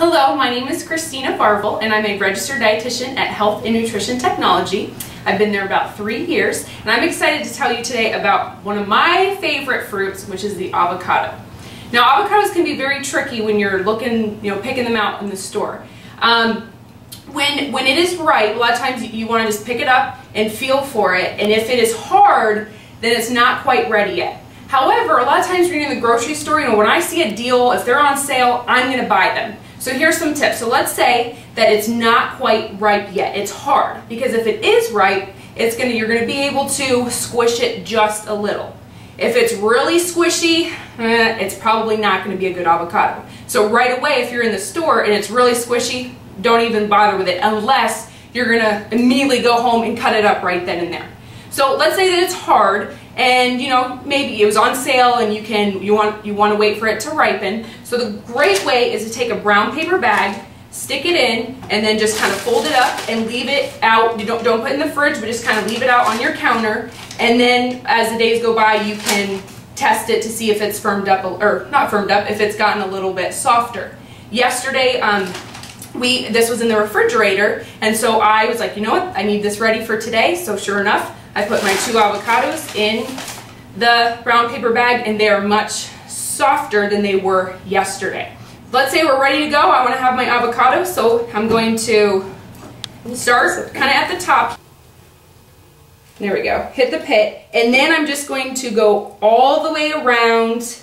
Hello, my name is Christina Farvel and I'm a registered dietitian at Health and Nutrition Technology. I've been there about 3 years and I'm excited to tell you today about one of my favorite fruits, which is the avocado. Now, avocados can be very tricky when you're looking, picking them out in the store. When it is ripe, a lot of times you want to just pick it up and feel for it, and if it is hard, then it's not quite ready yet. However, a lot of times when you're in the grocery store, when I see a deal, if they're on sale, I'm going to buy them. So here's some tips. So let's say that it's not quite ripe yet. It's hard, because if it is ripe, you're going to be able to squish it just a little. If it's really squishy, it's probably not going to be a good avocado. So right away, if you're in the store and it's really squishy, don't even bother with it unless you're going to immediately go home and cut it up right then and there. So let's say that it's hard and maybe it was on sale and you want to wait for it to ripen. So the great way is to take a brown paper bag, stick it in, and then just kind of fold it up and leave it out. You don't put it in the fridge, but just kind of leave it out on your counter. And then as the days go by, you can test it to see if it's firmed up, or not firmed up, if it's gotten a little bit softer. Yesterday, this was in the refrigerator, and so I was like, you know what, I need this ready for today. So sure enough, I put my 2 avocados in the brown paper bag, and they are much softer than they were yesterday. Let's say we're ready to go. I want to have my avocado, so I'm going to start kind of at the top. There we go. Hit the pit, and then I'm just going to go all the way around.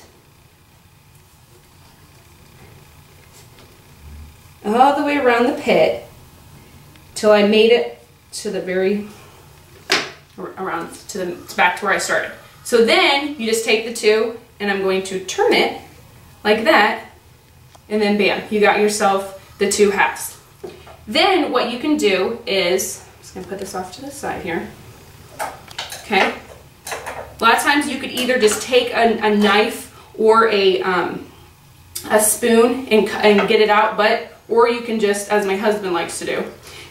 All the way around the pit till I made it to the back to where I started. So then you just take the 2 and I'm going to turn it like that, and then bam, you got yourself the 2 halves. Then what you can do is, I'm just going to put this off to the side here. Okay. A lot of times you could either just take a knife or a spoon and get it out, or you can just, as my husband likes to do,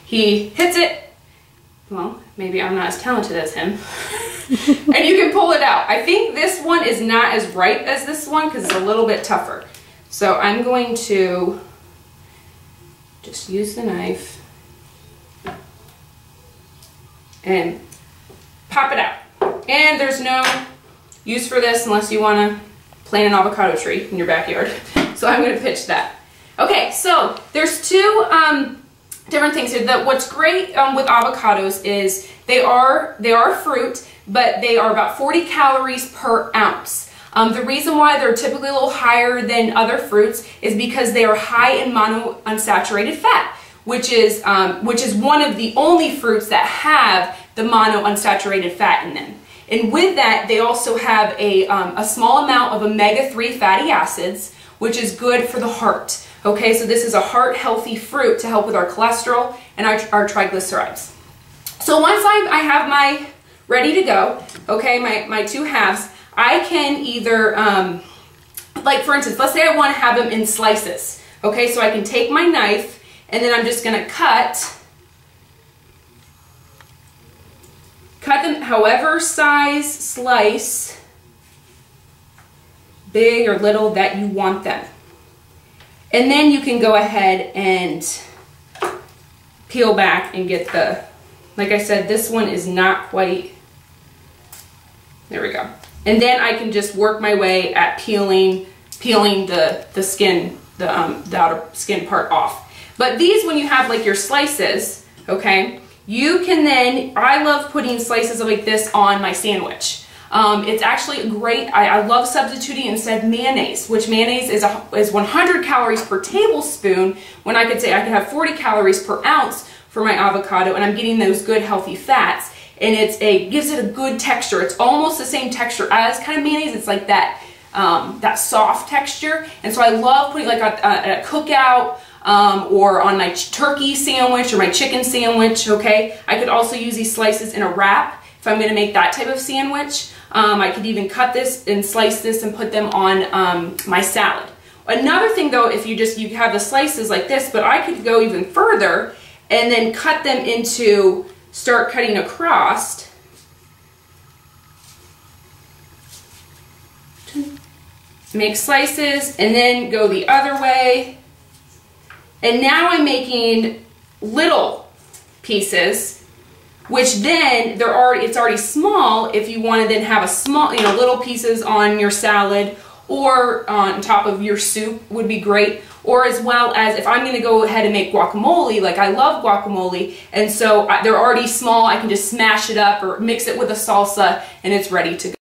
he hits it. Well, maybe I'm not as talented as him. And you can pull it out. I think this one is not as ripe as this one because it's a little bit tougher. So I'm going to just use the knife and pop it out. And there's no use for this unless you want to plant an avocado tree in your backyard. So I'm going to pitch that. Okay, so there's 2 different things here. What's great with avocados is they are fruit, but they are about 40 calories per ounce. The reason why they're typically a little higher than other fruits is because they are high in monounsaturated fat, which is one of the only fruits that have the monounsaturated fat in them. And with that, they also have a small amount of omega-3 fatty acids, which is good for the heart. Okay, so this is a heart-healthy fruit to help with our cholesterol and our triglycerides. So once I have my ready to go, okay, my 2 halves, I can either, like for instance, let's say I want to have them in slices. Okay, so I can take my knife and then I'm just going to cut them however size slice, big or little, that you want them. And then you can go ahead and peel back and get like I said, this one is not quite, there we go. And then I can just work my way at peeling the skin, the outer skin part off. But these, when you have like your slices, okay, you can then, I love putting slices like this on my sandwich. It's actually great. I love substituting instead of mayonnaise, which mayonnaise is 100 calories per tablespoon, when I could say I could have 40 calories per ounce for my avocado, and I'm getting those good healthy fats, and gives it a good texture. It's almost the same texture as kind of mayonnaise. It's like that soft texture, and so I love putting like at a cookout or on my turkey sandwich or my chicken sandwich. Okay, I could also use these slices in a wrap if I'm going to make that type of sandwich. I could even cut this and slice this and put them on my salad. Another thing though, if you have the slices like this, but I could go even further and then cut them into, start cutting across. Make slices and then go the other way And now I'm making little pieces, which then it's already small if you want to then have a small, little pieces on your salad or on top of your soup would be great. Or as well as if I'm going to go ahead and make guacamole, like I love guacamole, and so they're already small, I can just smash it up or mix it with a salsa and it's ready to go.